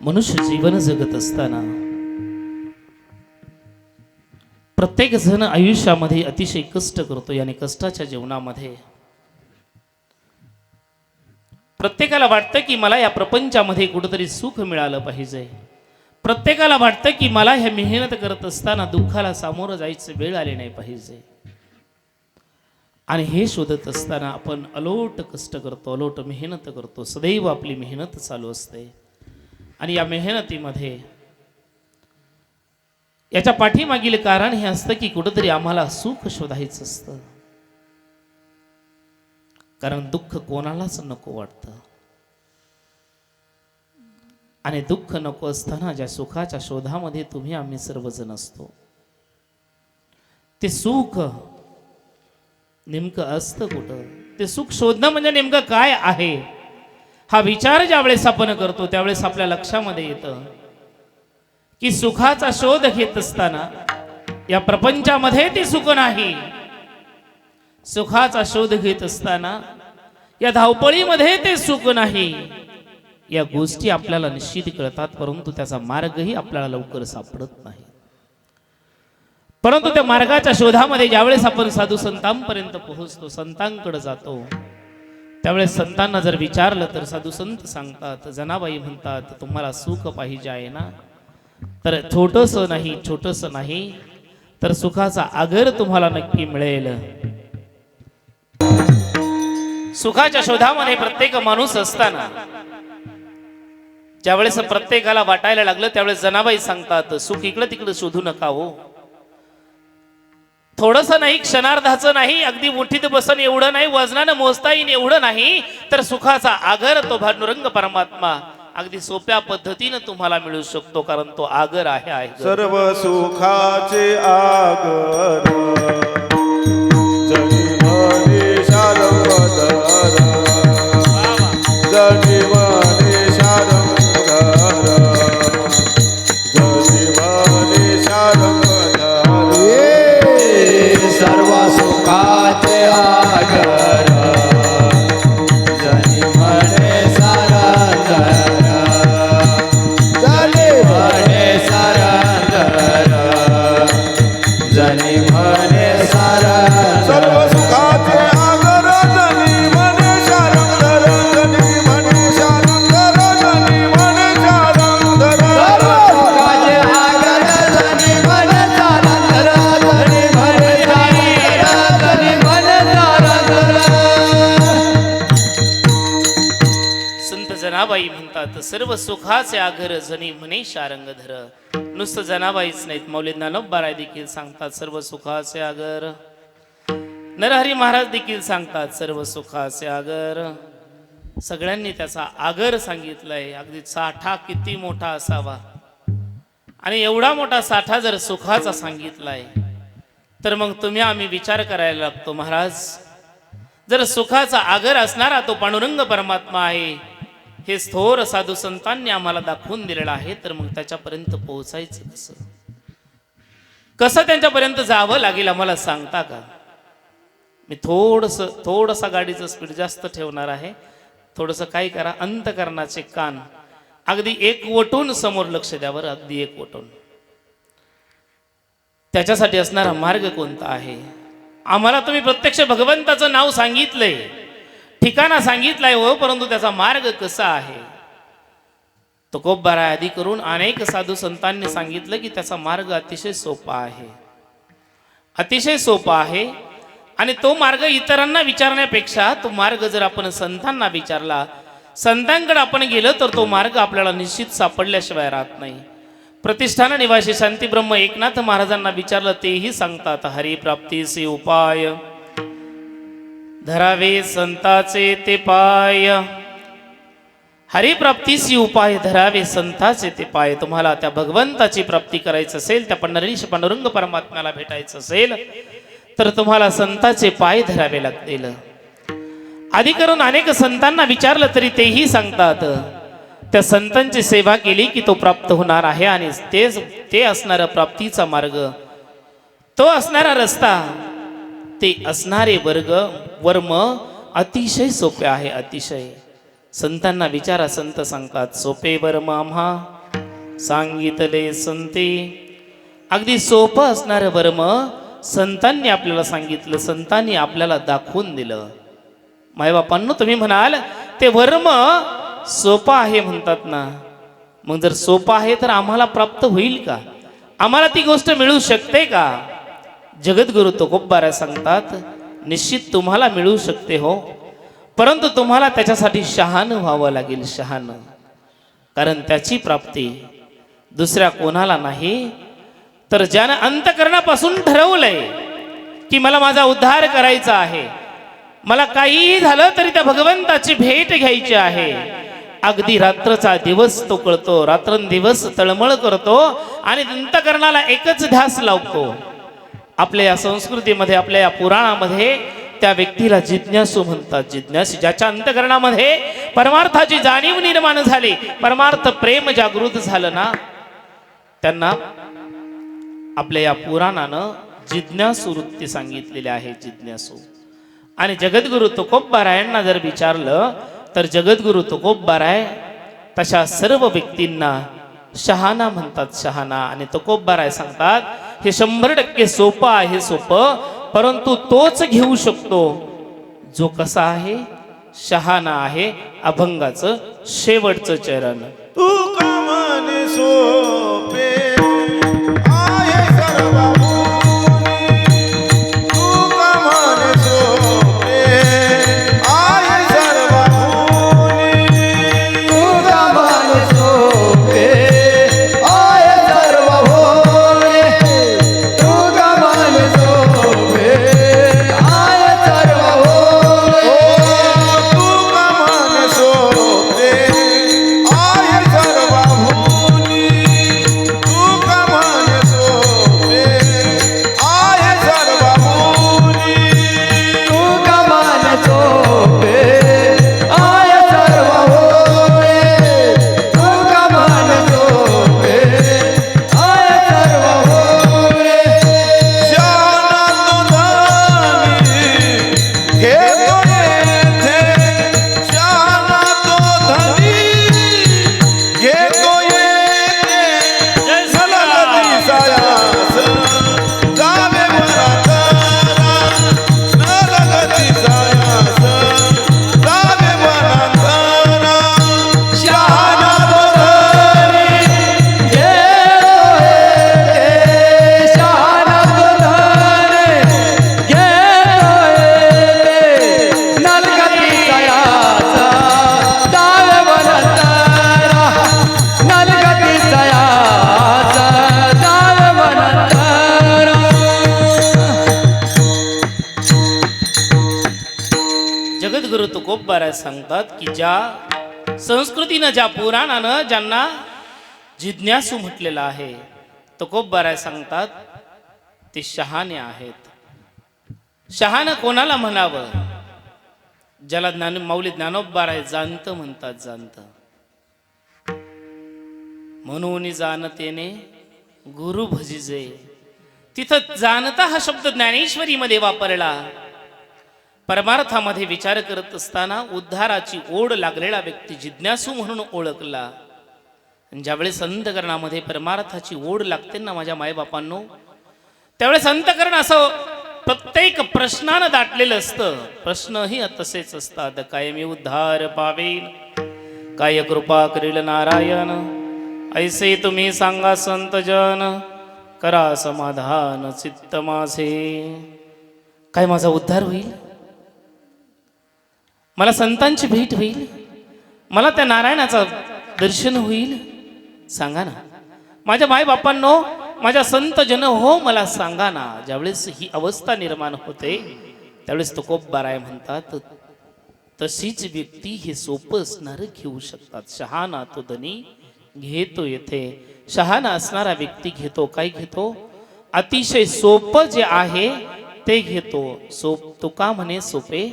मनुष्य जीवन जगत असताना प्रत्येक जण आयुष्यामध्ये अतिशय कष्ट करतो आणि कष्टाच्या जीवनामध्ये प्रत्येकाला वाटतं की मला या प्रपंचामध्ये कुठेतरी सुख मिळालं पाहिजे. प्रत्येकाला वाटतं की मला ह्या मेहनत करत असताना दुःखाला सामोरं जायचं वेळ आले नाही पाहिजे. आणि हे शोधत असताना आपण अलोट कष्ट करतो, अलोट मेहनत करतो. सदैव आपली मेहनत चालू असते आणि या मेहनतीमध्ये याच्या पाठीमागील कारण हे असतं की कुठेतरी आम्हाला सुख शोधायचं असतं. कारण दुःख कोणालाच नको वाटतं आणि दुःख नको असताना ज्या सुखाच्या शोधामध्ये तुम्ही आम्ही सर्वजण असतो ते सुख नेमकं असतं कुठं? ते सुख शोधणं म्हणजे नेमकं काय आहे हा विचार ज्या वेळेस आपण करतो त्यावेळेस आपल्या लक्षामध्ये येतं की सुखाचा शोध घेत असताना या प्रपंचामध्ये ते सुख नाही. सुखाचा शोध घेत असताना या धावपळीमध्ये ते सुख नाही. या गोष्टी आपल्याला निश्चित कळतात, परंतु त्याचा मार्गही आपल्याला लवकर सापडत नाही. परंतु त्या मार्गाच्या शोधामध्ये ज्यावेळेस आपण साधू संतांपर्यंत पोहोचतो, संतांकडे जातो, त्यावेळेस संतांना जर विचारलं तर साधू संत सांगतात, जनाबाई म्हणतात तुम्हाला सुख पाहिजे आहे ना, तर छोटस नाही तर सुखाचा आगर तुम्हाला नक्की मिळेल. सुखाच्या शोधामध्ये प्रत्येक माणूस असताना ज्यावेळेस प्रत्येकाला वाटायला लागलं त्यावेळेस जनाबाई सांगतात सुख इकडे तिकडे शोधू नका हो. थोडस नाही, क्षणार्धाचं नाही, अगदी मुठीत बसन एवढं नाही, वजनानं मोजता येईल एवढं नाही, तर सुखाचा आगर तो भांडुरंग परमात्मा अगदी सोप्या पद्धतीने तुम्हाला मिळू शकतो. कारण तो आगर आहे सर्व सुखाचे आगर जनी मने शारंगधर, जनी मने शारंगधर, जनी मने शारंगधर. सर्व सुखाचे आगर जनी म्हणे सारंगधर, जनी म्हणे सारंगधर, जनी म्हणे सारंगधर. सर्व सुखाचे आगर जनी मने शारंगधर, जनी मने शारंगधर, जनी मने शारंगधर. सर्व सुखाचे आगर जनी म्हणे सारंगधर, जनी म्हणे सारंगधर, जनी म्हणे सारंगधर. संत जनाबाई म्हणतात सर्व सुखाचे आगर जनी म्हणे शारंगधर. नुसतं जनाबाईच नाहीत, मौली ज्ञानोबा देखील सांगतात सर्व सुखाचे आगर. नरहरी महाराज देखील सांगतात सर्व सुखाचे आगर. सगळ्यांनी त्याचा आगर सांगितलाय. अगदी साठा किती मोठा असावा आणि एवढा मोठा साठा जर सुखाचा सांगितलाय तर मग तुम्ही आम्ही विचार करायला लागतो, महाराज जर सुखाचा आगर असणारा तो पांडुरंग परमात्मा आहे हे थोर साधू संतांनी आम्हाला दाखवून दिलेलं आहे, तर मग त्याच्यापर्यंत पोहोचायचं कसं? कसं त्यांच्यापर्यंत जावं लागेल आम्हाला सांगता का? मी थोडसा गाडीचं स्पीड जास्त ठेवणार आहे. थोडंसं काय करा, अंतकरणाचे कान अगदी एक वटून समोर लक्ष द्यावर, अगदी एक वटून. त्याच्यासाठी असणारा मार्ग कोणता आहे? आम्हाला तुम्ही प्रत्यक्ष भगवंताचं नाव सांगितलंय, ठिकाणा सांगितलाय हो, परंतु त्याचा मार्ग कसा आहे? तुकोबाराय आदी करून अनेक साधू संतांनी सांगितलं की त्याचा मार्ग अतिशय सोपा आहे, अतिशय सोपा आहे. आणि तो मार्ग इतरांना विचारण्यापेक्षा तो मार्ग जर आपण संतांना विचारला, संतांकडे आपण गेलो, तर तो मार्ग आपल्याला निश्चित सापडल्याशिवाय राहत नाही. प्रतिष्ठान निवासी शांती ब्रह्म एकनाथ महाराजांना विचारलं, तेही सांगतात हरिप्राप्तीचे उपाय धरावे संताचे ते पाय. हरिप्राप्तीची उपाय धरावे संताचे ते पाय. तुम्हाला त्या भगवंताची प्राप्ती करायचं असेल, त्या पंढरीश पांडुरंग परमात्म्याला भेटायचं असेल, तर तुम्हाला संताचे पाय धरावे लागतील. आधी करून अनेक संतांना विचारलं तरी तेही सांगतात त्या संतांची सेवा केली की तो प्राप्त होणार आहे. आणि ते असणारा प्राप्तीचा मार्ग, तो असणारा रस्ता, ते असणारे वर्म अतिशय सोपे आहे. अतिशय संतांना विचारा, संत सांगतात सोपे वर्म आम्हा सांगितले संते. अगदी सोपं असणारं वर्म संतांनी आपल्याला सांगितलं, संतांनी आपल्याला दाखवून दिलं. मायबापांनो, तुम्ही म्हणाल ते वर्म सोपं आहे म्हणतात ना, मग जर सोपं आहे तर आम्हाला प्राप्त होईल का? आम्हाला ती गोष्ट मिळू शकते का? जगद्गुरु तुकोबाराय सांगतात, निश्चित तुम्हाला मिळू शकते हो, परंतु तुम्हाला त्याच्यासाठी शहाणं व्हावं लागेल, शहाणं. कारण त्याची प्राप्ती दुसऱ्या कोणाला नाही, तर ज्यानं अंतकरणापासून ठरवलंय की मला माझा उद्धार करायचा आहे, मला काहीही झालं तरी त्या भगवंताची भेट घ्यायची आहे. अगदी रात्रचा दिवस तो कळतो, रात्रंदिवस तळमळ करतो आणि अंतकरणाला एकच ध्यास लावतो. आपल्या या संस्कृतीमध्ये, आपल्या या पुराणामध्ये त्या व्यक्तीला जिज्ञासू म्हणतात. जिज्ञासू, ज्याच्या अंतकरणामध्ये परमार्थाची जाणीव निर्माण झाली, परमार्थ प्रेम जागृत झालं ना, त्यांना आपल्या या पुराणानं जिज्ञासू वृत्ती सांगितलेली आहे, जिज्ञासू. आणि जगद्गुरु तुकोबारायांना जर विचारलं तर जगद्गुरु तुकोबाराय तशा सर्व व्यक्तींना शहाणा म्हणतात, शहाणा. आणि तुकोबाराय सांगतात, हे 100% सोपं आहे, सोपं, परंतु तोच घेऊ शकतो जो कसा आहे, शहाणा आहे. अभंगाचं शेवटचं चरण. तू का म्हणे सोपे आहे सर्वभूमी, तू का म्हणे सोपे आहे सर्वभूमी, तू गमन सोपे आय सर्व भोळे, तू गमन सोपे आय सर्व भोळे, तू का म्हणे सोपे आहे सर्वभूमी, तू का म्हणे सोपे आहे सर्वभूमी, तू गमन सोपे आय सर्व भोळे, तू गमन सोपे आय सर्व भोळे. शाना तो धनी घेतो येथे, शाना तो धनी घेतो येथे, सलगती सायास जावे वनांतरा, सलगती सायास जावे वनांतरा. शहाणा तो धनी घेतो येते, शहाणा तो धनी घेतो येते, नलगती सयाचा जावे वनांतरा, नलगती सयाचा जावे वनांतरा. जगद्गुरु तुकोबाराय सांगतात की ज्या संस्कृतीनं, ज्या पुराणानं ज्यांना जिज्ञासू म्हटलेलं आहे, तुकोबाराय सांगतात ते शहाणे आहेत. शहाणं कोणाला म्हणावं? ज्याला माऊली ज्ञानोबाराय जाणतं म्हणतात, जाणतं. म्हणून जाणतेने गुरु भजिजे. तिथं जाणता हा शब्द ज्ञानेश्वरीमध्ये वापरला. परमार्थामध्ये विचार करत असताना उद्धाराची ओढ लागलेला व्यक्ती जिज्ञासू म्हणून ओळखला. ज्यावेळेस अंतकरणामध्ये परमार्थाची ओढ लागते ना माझ्या मायबापांनो, त्यावेळेस अंतकरण असं प्रत्येक प्रश्नानं दाटलेलं असतं. प्रश्नही तसेच असतात. काय मी उद्धार पावेन, काय कृपा करील नारायण, ऐसे तुम्ही सांगा संत जन, करा समाधान चित्त माझे. काय माझा उद्धार होईल? मला संतांची भेट होईल? मला त्या नारायणाचं दर्शन होईल? सांगा ना माझ्या मायबापांनो, माझ्या संत जन हो, मला सांगा ना. ज्यावेळेस ही अवस्था निर्माण होते त्यावेळेस तुकोबाराय म्हणतात, तशीच व्यक्ती हे सोपं असणारं घेऊ शकतात. शहाणा तो धनी घेतो येथे. शहाणा असणारा व्यक्ती घेतो. काय घेतो? अतिशय सोपं जे आहे ते घेतो. तुका म्हणे सोपे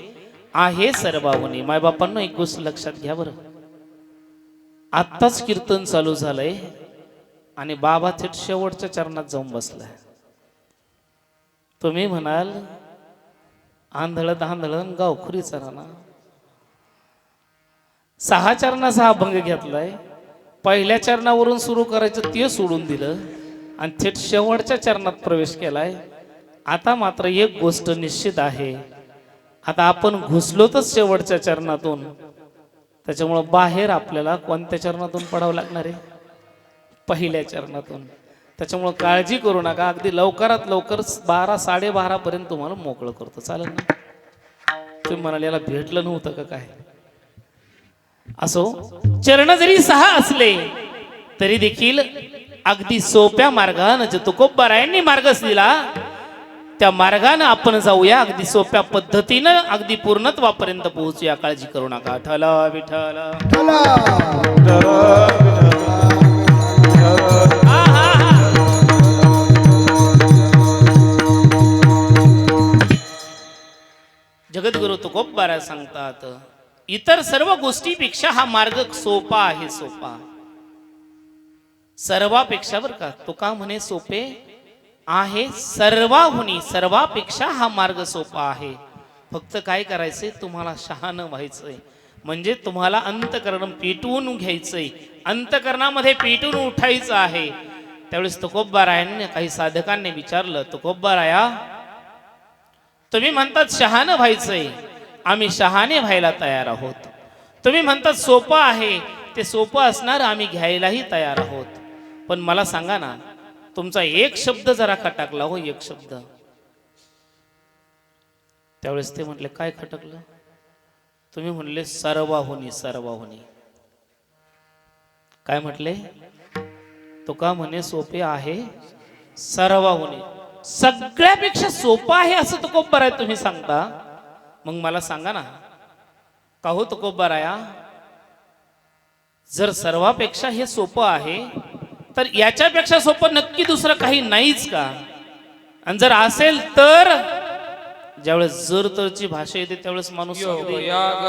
आहे सर्वाहुनी. मायबापांनो, एक गोष्ट लक्षात घ्या बरं. आत्ताच कीर्तन चालू झालंय आणि बाबा थेट शेवटच्या चरणात जाऊन बसलाय. तुम्ही म्हणाल आंधळ धांधळ गावखुरीचा राणा. 6 चरणाचा अभंग घेतलाय पहिल्या चरणावरून सुरू करायचं ते सोडून दिलं आणि थेट शेवटच्या चरणात प्रवेश केलाय. आता मात्र एक गोष्ट निश्चित आहे, आता आपण घुसलोतच शेवटच्या चरणातून, त्याच्यामुळं बाहेर आपल्याला कोणत्या चरणातून पडावं लागणार आहे? पहिल्या चरणातून. त्याच्यामुळं काळजी करू नका, अगदी लवकरात लवकर 12-12:30 पर्यंत तुम्हाला मोकळं करतो, चालेल ना? तुम्ही म्हणाले याला भेटलं नव्हतं का काय? असो, चरण जरी 6 असले तरी देखील अगदी सोप्या मार्गानं जे तुकोबारायांनी मार्ग दिला त्या मार्गानं आपण जाऊया, अगदी सोप्या पद्धतीनं अगदी पूर्णत्वापर्यंत पोहोचूया. काळजी करू नका. ठला विठ्ठल. जगद्गुरु तुकोबारा सांगतात, इतर सर्व गोष्टीपेक्षा हा मार्ग सोपा आहे. सोपा सर्वापेक्षा, बर का, तुका म्हणे सोपे आहे सर्वाहुनी, सर्वापेक्षा हा मार्ग सोपा आहे. फक्त काय करायचंय, तुम्हाला शहाणं व्हायचंय. म्हणजे तुम्हाला अंतकरण पेटवून घ्यायचंय, अंतकरणामध्ये पेटून उठायचं आहे. त्यावेळेस तुकोबारायांनी काही साधकांनी विचारलं, तुकोबाराया तुम्ही म्हणतात शहाणं व्हायचंय, आम्ही शहाणे व्हायला तयार आहोत. तुम्ही म्हणतात सोपं आहे, ते सोपं असणार, आम्ही घ्यायलाही तयार आहोत. पण मला सांगा ना, तुमचा एक शब्द जरा खटकला हो, एक शब्द. त्यावेळेस ते म्हटले काय खटकलं? तुम्ही म्हणले सर्वाहुनी, सर्वाहुनी. काय म्हटले? तुका म्हणे सोपे आहे सर्वाहुनी, सगळ्यापेक्षा सोपं आहे असं तुकोबाराय तुम्ही सांगता. मग मला सांगा ना, का हो तुकोबाराया, जर सर्वापेक्षा हे सोपं आहे तर याच्यापेक्षा सोपं नक्की दुसरं काही नाहीच का? आणि जर असेल तर, ज्यावेळेस जर तरची भाषा येते त्यावेळेस माणूस योगयाग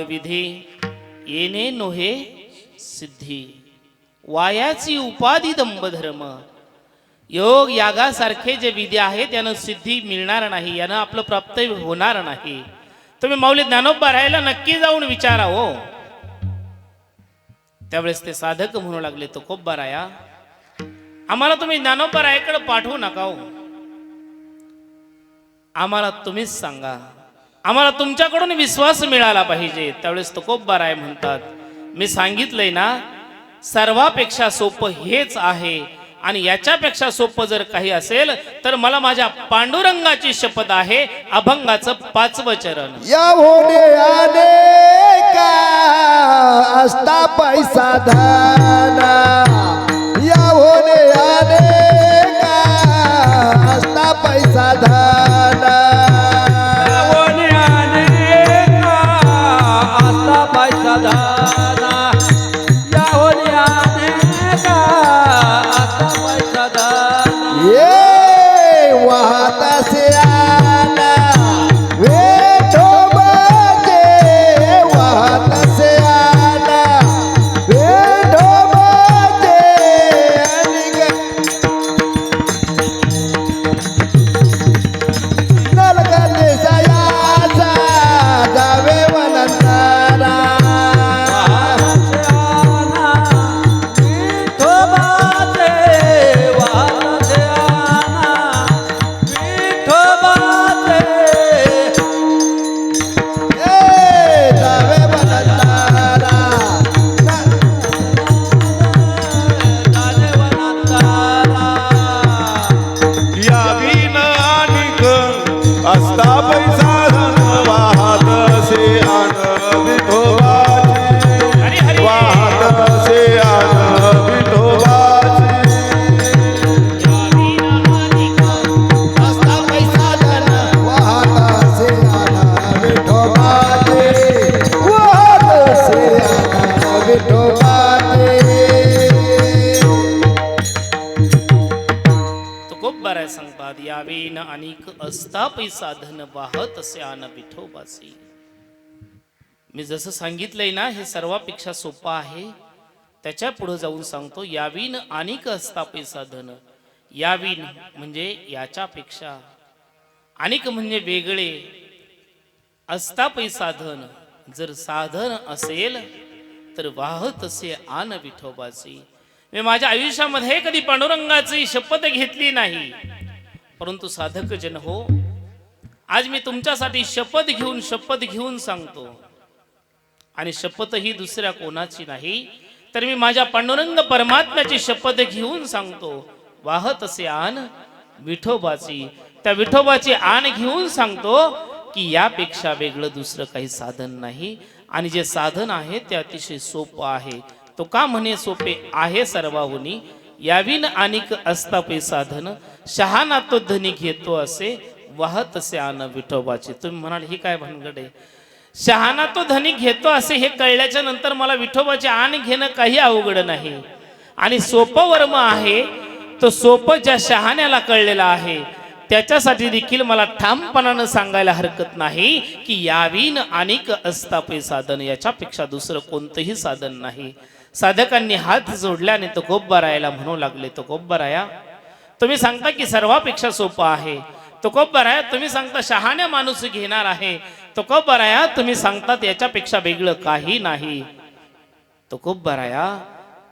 विधी येणे नोहे सिद्धी, वायाची उपाधी दंभधर्म. योग यागासारखे जे विधी आहे त्यानं सिद्धी मिळणार नाही, यानं आपलं प्राप्त होणार नाही. तुम्ही माऊली ज्ञानोबा राहायला नक्की जाऊन विचारा हो. त्यावेळेस ते साधक म्हणू लागले, तुकोबाराया आम्हाला तुम्ही ज्ञानोबा रायाकडे पाठवू नका हो, आम्हाला तुम्हीच सांगा, आम्हाला तुमच्याकडून विश्वास मिळाला पाहिजे. त्यावेळेस तुकोबाराय म्हणतात, मी सांगितलंय ना, सर्वापेक्षा सोपं हेच आहे, आणि याच्यापेक्षा सोपं जर काही असेल तर मला माझ्या पांडुरंगाची शपथ आहे, अभंगाचं 5वं चरण. या होणे आले का असता पैसा धना, या होणे आले का असता पैसा धना, होणे आले का असता पैसा धना, या होणे आले का असता पैसा धना. ये वाहता से आना वेठो बजे, वाहता से आना वेठो बजे, असता पैसा धन वाहत असे आन विठोबाची हरी हरी वाहत असे आन विठोबाची असता पैसा धन वाहत असे आना विठोबाचे वाहत असे आना विठोबाचे तुकोबार सांगतात यावेन अनेक असता पैसा धन वाहत असे आन विठोबाचे. मी जसं सांगितलंय ना हे सर्वापेक्षा सोपं आहे. त्याच्या पुढे जाऊन सांगतो यावीन अनेक असता पैसा धन. यावीन म्हणजे याच्यापेक्षा, अनेक म्हणजे वेगळे, असता पैसा धन जर साधन असेल तर वाहत असे आन विठोबाची. मी माझ्या आयुष्यामध्ये कधी पांडुरंगाची शपथ घेतली नाही, परंतु साधक जन हो, आज मी तुमच्यासाठी शपथ घेऊन सांगतो. आणि शपथ ही दुसऱ्या कोणाची नाही, तर मी माझ्या पांडुरंग परमात्म्याची शपथ घेऊन सांगतो. वाहत असे आन विठोबाची. त्या विठोबाची आन घेऊन सांगतो की यापेक्षा वेगळं दुसरं काही साधन नाही. आणि जे साधन आहे ते अतिशय सोपं आहे. तो का म्हणे सोपे आहे सर्वाहुनी. याविन अनेक असता पे साधन शहाणा तो धनी घेतो असे वाहत असे आन विठोबाचे. तुम्ही म्हणाल ही काय भानगड आहे. शहाणा तो धनी घेतो असे हे कळल्याच्या नंतर मला विठोबाचे आन घेणं काही अवघड नाही. आणि सोपं वर्म आहे तो सोपं ज्या शहाण्याला कळलेला आहे त्याच्यासाठी देखील मला ठामपणानं सांगायला हरकत नाही की यावीन अनेक असता पे साधन, याच्यापेक्षा दुसरं कोणतंही साधन नाही. साधकांनी हात जोडल्याने तो गोब्बरायाला म्हणू लागले, तो गोब्बराया तुम्ही सांगता की सर्वापेक्षा सोपं आहे. तो गोब्बराया तुम्ही सांगता शहाण्या माणूस घेणार आहे. तो गोब्बराया तुम्ही सांगतात याच्यापेक्षा वेगळं काही नाही. तो गोब्बराया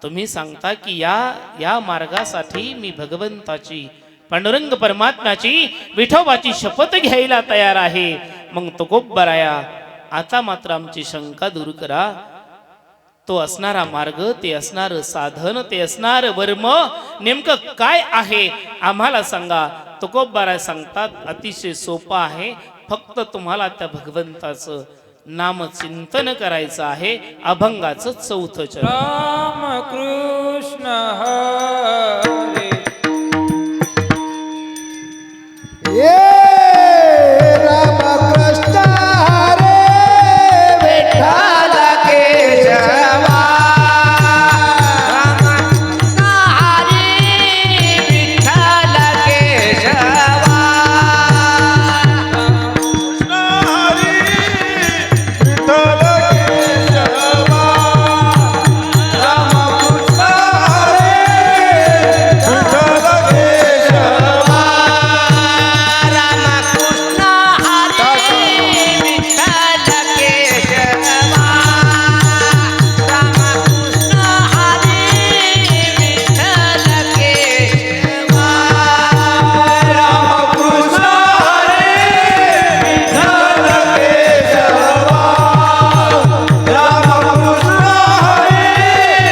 तुम्ही सांगता की या मार्गासाठी मी भगवंताची पांडुरंग परमात्म्याची विठोबाची शपथ घ्यायला तयार आहे. मग तो गोब्बराया आता मात्र आमची शंका दूर करा. तो असणारा मार्ग, ते असणार साधन, ते असणार वर्म नेमकं काय आहे आम्हाला सांगा. तो गोब्बराया सांगतात अतिशय सोपं आहे. फक्त तुम्हाला त्या भगवंताचं नामचिंतन करायचं आहे. अभंगाचं चौथं चरण. राम कृष्ण हरे ये रामकृष्ण हरे विठ्ठल केशवा रामकृष्ण हरे विठ्ठल केशवा हरी विठ्ठल केशवा रामकृष्ण हरी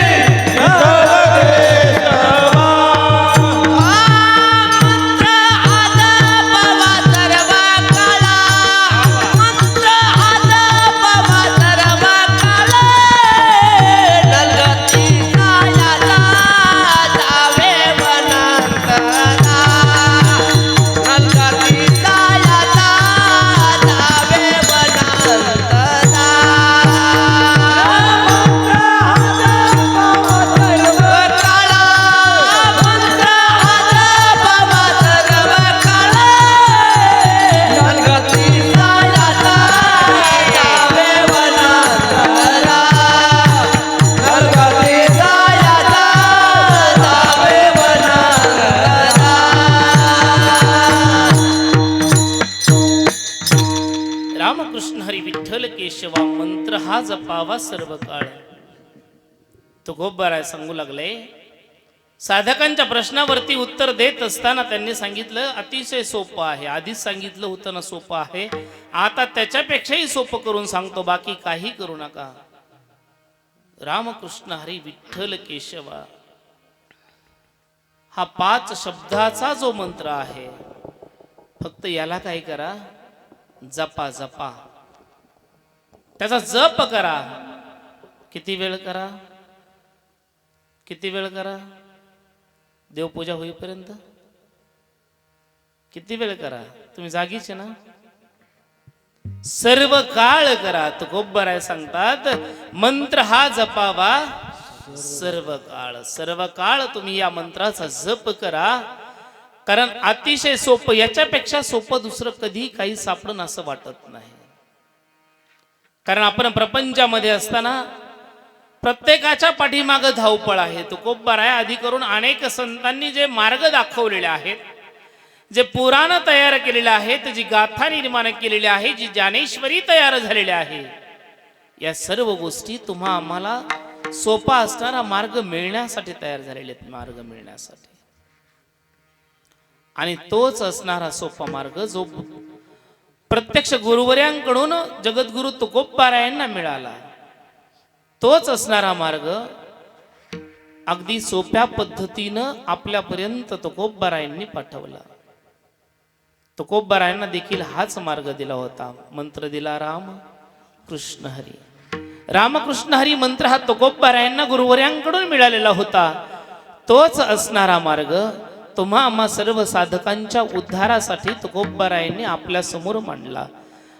विठ्ठल केशवा रामकृष्ण हरी विठ्ठल केशवा मंत्र हा जपावा सर्व काळ. तो गोब्बराय सांगू लागले. साधकांच्या प्रश्नावरती उत्तर देत असताना त्यांनी सांगितलं अतिशय सोपं आहे. आधीच सांगितलं होतं ना सोपं आहे. आता त्याच्यापेक्षाही सोपं करून सांगतो, बाकी काही करू नका. रामकृष्ण हरी विठ्ठल केशवा हा 5 शब्दाचा जो मंत्र आहे, फक्त याला काय करा, जपा जपा, त्याचा जप करा. किती वेळ करा, किती वेळ करा, देवपूजा होईपर्यंत किती वेळ करा. तुम्ही जागीचे ना, सर्व काळ करा. तुकोबराय सांगतात मंत्र हा जपावा सर्व काळ. सर्व काळ तुम्ही या मंत्राचा जप करा, कारण अतिशय सोपं, याच्यापेक्षा सोपं दुसरं कधी काही सापडन असं वाटत नाही. कारण आपण प्रपंचामध्ये असताना प्रत्येकाच्या पाठीमागं धावपळ आहे. तुकोबराय आधी करून अनेक संतांनी जे मार्ग दाखवलेले आहेत, जे पुराण तयार केलेले आहेत, जी गाथा निर्माण केलेली आहे, जी ज्ञानेश्वरी तयार झालेली आहे, या सर्व गोष्टी तुम्हा आम्हाला सोपा असणारा मार्ग मिळण्यासाठी तयार झालेले आहेत. मार्ग मिळण्यासाठी, आणि तोच असणारा सोपा मार्ग जो प्रत्यक्ष गुरुवर्यांकडून जगद्गुरु तुकोबरायांना मिळाला, तोच असणारा मार्ग अगदी सोप्या पद्धतीनं आपल्यापर्यंत तुकोबरायांनी पाठवला. तुकोबरायांना देखील हाच मार्ग दिला होता. मंत्र दिला राम कृष्ण हरी. रामकृष्ण हरी मंत्र हा तुकोबरायांना गुरुवर्यांकडून मिळालेला होता. तोच असणारा मार्ग तुम्हा आम्हा सर्व साधकांच्या उद्धारासाठी तुकोबरायांनी आपल्या समोर मांडला.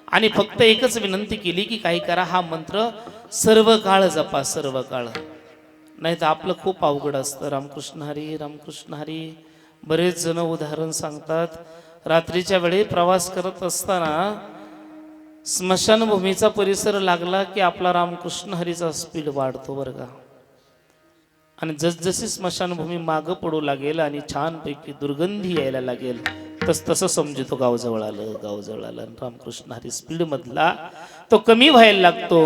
आणि फक्त एकच विनंती केली की काही करा, हा मंत्र सर्व काळ जपा, सर्व काळ. नाही तर आपलं खूप अवघड असतं. रामकृष्ण हरी रामकृष्ण हरी. बरेच जण उदाहरण सांगतात, रात्रीच्या वेळी प्रवास करत असताना स्मशानभूमीचा परिसर लागला की आपला रामकृष्ण हरीचा स्पीड वाढतो बरं का. आणि जसजशी स्मशानभूमी मागं पडू लागेल आणि छानपैकी दुर्गंधी यायला लागेल, तसं समजतो गावजवळ आलं, गावजवळ आलं. रामकृष्ण हरी स्पीड मधला तो कमी व्हायला लागतो.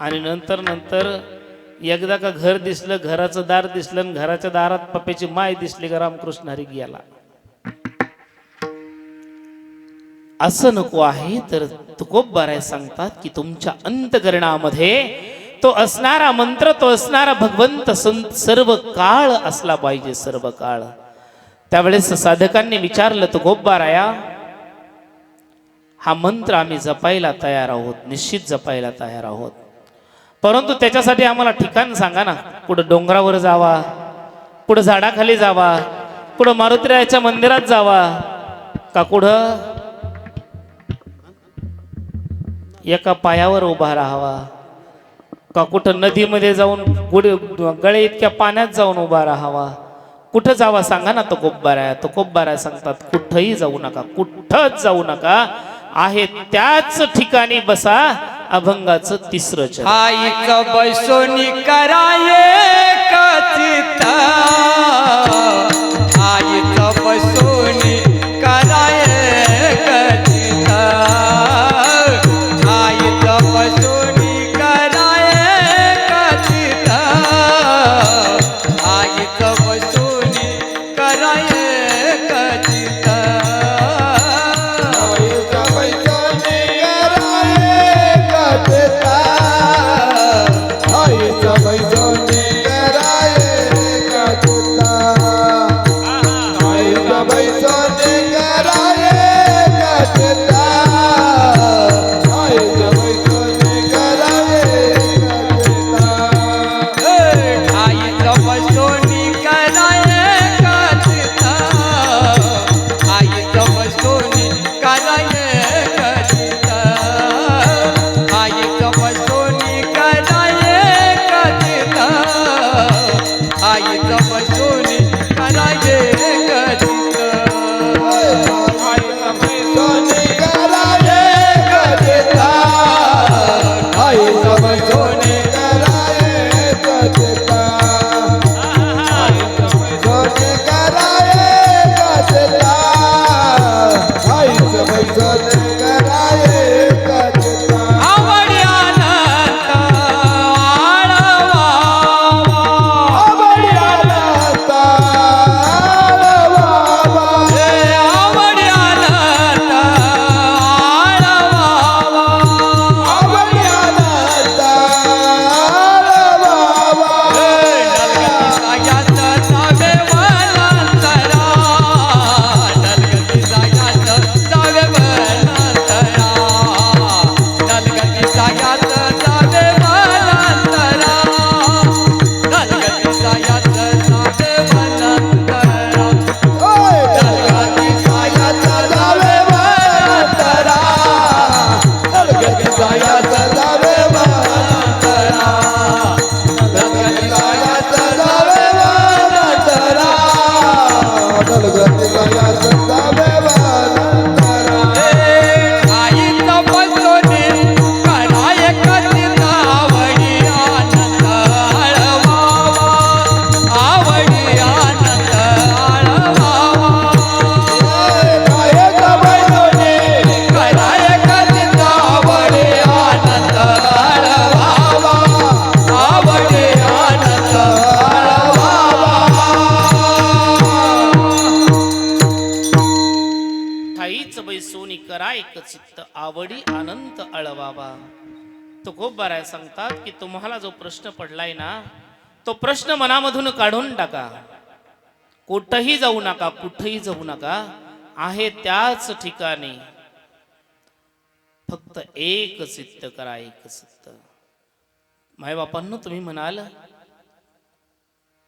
आणि नंतर नंतर एकदा का घर दिसलं, घराचं दार दिसलं, आणि घराच्या दारात पप्याची माय दिसली का रामकृष्ण हरी गेला. असं नको आहे. तर तुकोबराय सांगतात की तुमच्या अंतकरणामध्ये तो असणारा मंत्र, तो असणारा भगवंत सर्व काळ असला पाहिजे, सर्व काळ. त्यावेळेस साधकांनी विचारलं, तुकोबराया हा मंत्र आम्ही जपायला तयार आहोत, निश्चित जपायला तयार आहोत, परंतु त्याच्यासाठी आम्हाला ठिकाण सांगा ना. कुठं डोंगरावर जावा, कुठं झाडाखाली जावा, कुठं मारुतीरायाच्या मंदिरात जावा, का कुठं एका पायावर उभा राहावा, का कुठं नदीमध्ये जाऊन गळे इतक्या पाण्यात जाऊन उभा राहावा, कुठं जावा सांगा ना. तुकोबराय तुकोबराय सांगतात कुठंही जाऊ नका, कुठंच जाऊ नका, आहे त्याच ठिकाणी बसा. अभंगाचं तिसरं चरण. आईचं बैसोनी कराये कथिता, आईचं बैसोनी कराये कथिता, आईचं बैसोनी कराये कथिता, आईचं बैसोनी कराये कथिता. आईचा बैसोनी कराये कथिता, चित्त आवडी अनंत अळवावा. तुकोबाराय सांगतात की तुम्हाला जो प्रश्न पडलाय ना, तो प्रश्न मनामधून काढून टाका. कुठंही जाऊ नका, कुठंही जाऊ नका, आहे त्याच ठिकाणी फक्त एक चित्त करा, एक चित्त. मायबापांनो, तुम्ही म्हणाल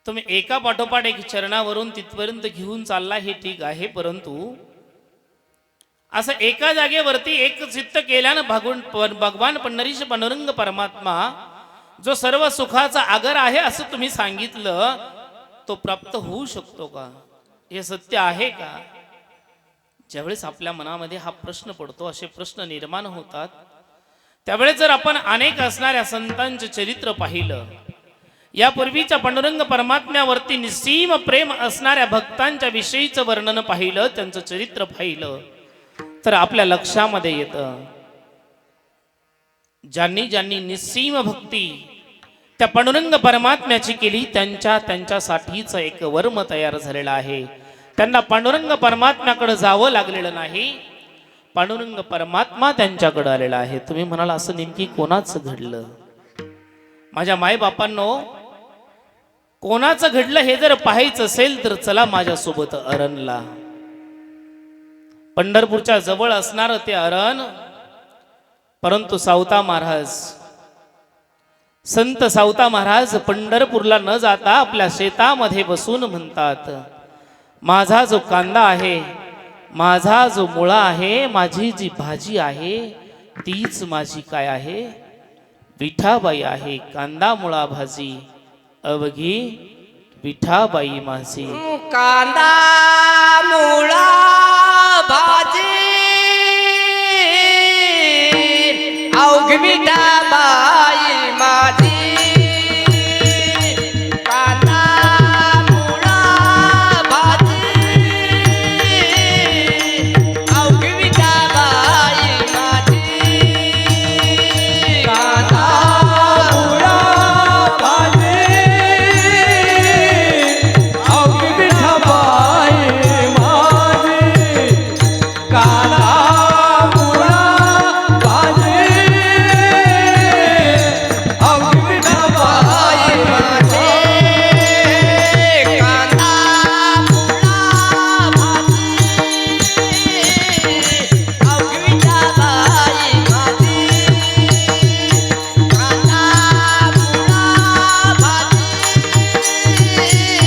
तुम्ही एका पाठोपाठ एक चरणावरून तिथपर्यंत घेऊन चालला, हे ठीक आहे, परंतु असं एका जागेवरती एक चित्त केल्यानं भगवान पंढरीश पांडुरंग परमात्मा जो सर्व सुखाचा आगर आहे असं तुम्ही सांगितलं, तो प्राप्त होऊ शकतो का? हे सत्य आहे का? ज्यावेळेस आपल्या मनामध्ये हा प्रश्न पडतो, असे प्रश्न निर्माण होतात, त्यावेळेस जर आपण अनेक असणाऱ्या संतांचे चरित्र पाहिलं, यापूर्वीच्या पांडुरंग परमात्म्यावरती निस्सीम प्रेम असणाऱ्या भक्तांच्या विषयीचं वर्णन पाहिलं, त्यांचं चरित्र पाहिलं, तर आपल्या लक्षामध्ये येतं ज्यांनी ज्यांनी निस्सीम भक्ती त्या पांडुरंग परमात्म्याची केली, त्यांच्यासाठीच एक वर्म तयार झालेला आहे. त्यांना पांडुरंग परमात्म्याकडे जावं लागलेलं नाही, पांडुरंग परमात्मा त्यांच्याकडे आलेला आहे. तुम्ही म्हणाल असं नेमकी कोणाचं घडलं? माझ्या मायबापांनो, कोणाचं घडलं हे जर पाहायचं असेल तर चला माझ्यासोबत अरणला. पंढरपूरच्या जवळ असणार ते अरण, परंतु सावता महाराज, संत सावता महाराज पंढरपूरला न जाता आपल्या शेतामध्ये बसून म्हणतात, माझा जो कांदा आहे, माझा जो मुळा आहे, माझी जी भाजी आहे, तीच माझी काय आहे? विठाबाई आहे. कांदा मुळा भाजी अवघी विठाबाई माझी. कांदा मुळा भाजी अवघी विठाबाई माझी. कांदा मुळा भाजी अवघी विठाबाई माझी. कांदा मुळा भाजी अवघी विठाबाई माझी. कांदा मुळा भाजी अवघी विठाबाई माझी. कांदा मुळा भाजी अवघी विठाबाई माझी. कांदा मुळा भाजी अवघी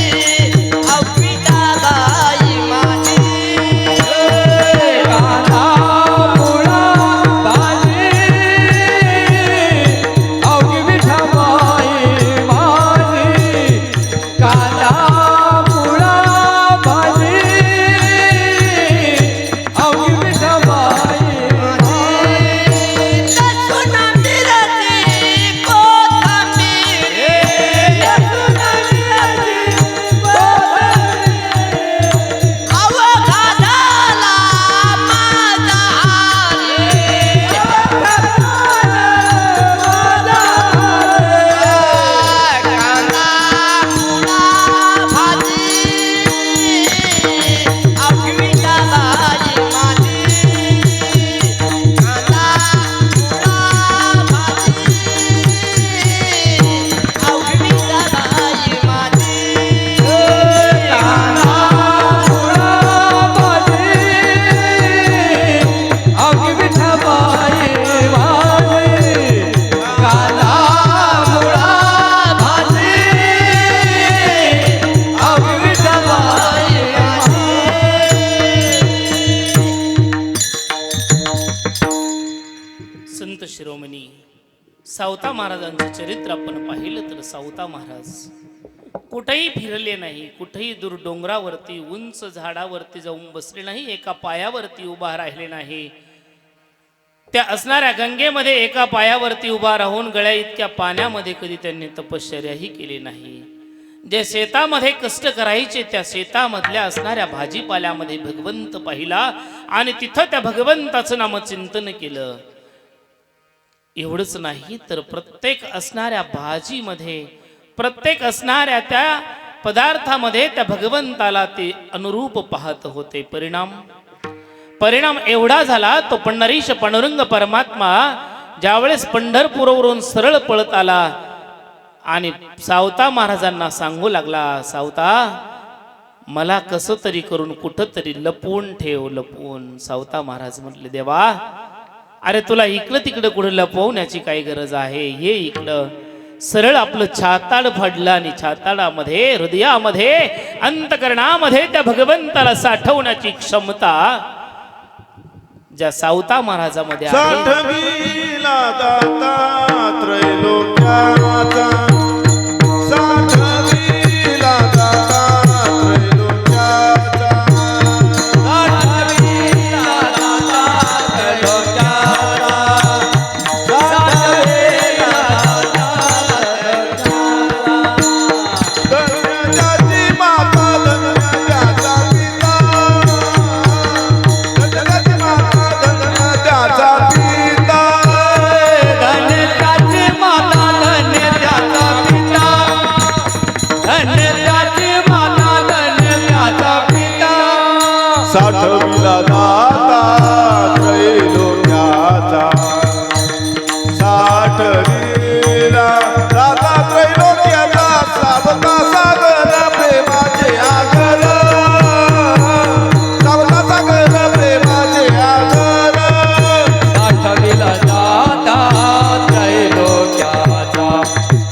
विठाबाई माझी. कांदा मुळा भाजी अवघी विठाबाई माझी. कांदा मुळा भाजी अवघी विठाबाई माझी. लसूण मिरची कोथिंबीर, लसूण मिरची कोथिंबीर अवघाताला माझा हारी. कांदा मुळा भाजी अवघी विठाबाई माझी. कांदा मुळा भाजी अवघी विठाबाई माझी. कांदा मुळा भाजी अवघी विठाबाई माझी. कांदा मुळा भाजी अवघी विठाबाई माझी. संत शिरोमणी सावता महाराजांचं चरित्र आपण पाहिलं तर सावता महाराज कुठेही फिरले नाही, कुठेही दूर डोंगरावरती उंच झाडावरती जाऊन बसले नाही, एका पायावरती उभा राहिले नाही. त्या असणाऱ्या गंगेमध्ये एका पायावरती उभा राहून गळ्या इतक्या पाण्यामध्ये कधी त्यांनी तपश्चर्याही केली नाही. जे शेतामध्ये कष्ट करायचे त्या शेतामधल्या असणाऱ्या भाजीपाल्यामध्ये भगवंत पाहिला आणि तिथं त्या भगवंताचं नामचिंतन केलं. एवढंच नाही तर प्रत्येक असणाऱ्या भाजीमध्ये, प्रत्येक असणाऱ्या त्या पदार्थामध्ये त्या भगवंताला ते अनुरूप पाहत होते. परिणाम परिणाम एवढा झाला, तो पंढरीश पांडुरंग परमात्मा ज्यावेळेस पंढरपूरवरून सरळ पळत आला आणि सावता महाराजांना सांगू लागला, सावता मला कसं तरी करून कुठं तरी लपवून ठेव, लपवून. सावता महाराज म्हटले, देवा अरे तुला इकडं तिकडं कुठं लपवण्याची काही गरज आहे, ये इकडं. सरळ आपलं छाताड फाडलं आणि छाताडामध्ये, हृदयामध्ये, अंतकरणामध्ये त्या भगवंताला साठवण्याची क्षमता ज्या सावता महाराजामध्ये आहे. साठविला दाता त्रैलोक्याचा, साठविला दाता त्रैलोक्याचा. धन्याची माता, धन्याचा पिता, धन्याची माता, धन्याचा पिता. धन्याची माता, धन्याचा पिता, धन्याची माता, धन्याचा पिता. साठविला दाता त्रैलोक्याचा, साठविला दाता त्रैलोक्याचा. सावता सागर प्रेमाचे आगर, सावता सागर प्रेमाचे आगर. साठविला दाता त्रैलोक्याचा,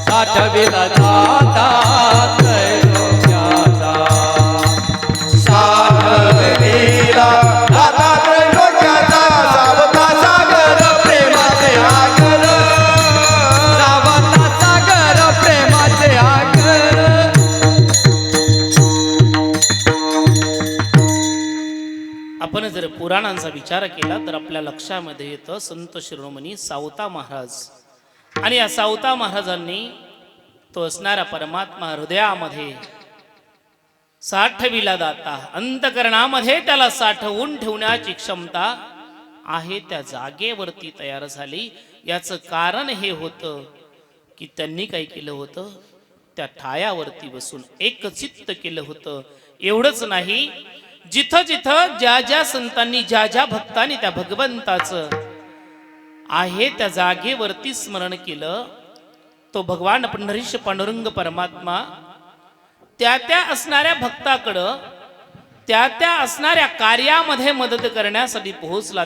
साठविला दाता त्रैलोक्याचा. साठविला दाता त्रैलोक्याचा, सावता सागर प्रेमाचे आगर. सावता सागर प्रेमाचे आगर. आपण जर पुराणांचा विचार केला तर आपल्या लक्षामध्ये येतं संत शिरोमणी सावता महाराज. आणि या सावता महाराजांनी तो असणारा परमात्मा हृदयामध्ये साठविला दाता, अंतकरणामध्ये त्याला साठवून ठेवण्याची क्षमता आहे, त्या जागेवरती तयार झाली. याचं कारण हे होतं की त्यांनी काय केलं होतं, त्या ठायावरती बसून एकचित्त केलं होतं. एवढंच नाही, जिथं जिथं ज्या ज्या संतांनी, ज्या ज्या भक्तांनी त्या भगवंताचं आहे त्या जागेवरती स्मरण केलं, तो भगवान पंढरीश पांडुरंग परमात्मा त्या त्या असणाऱ्या भक्ताकडं, त्या त्या असणाऱ्या कार्यामध्ये मदत करण्यासाठी पोहोचला.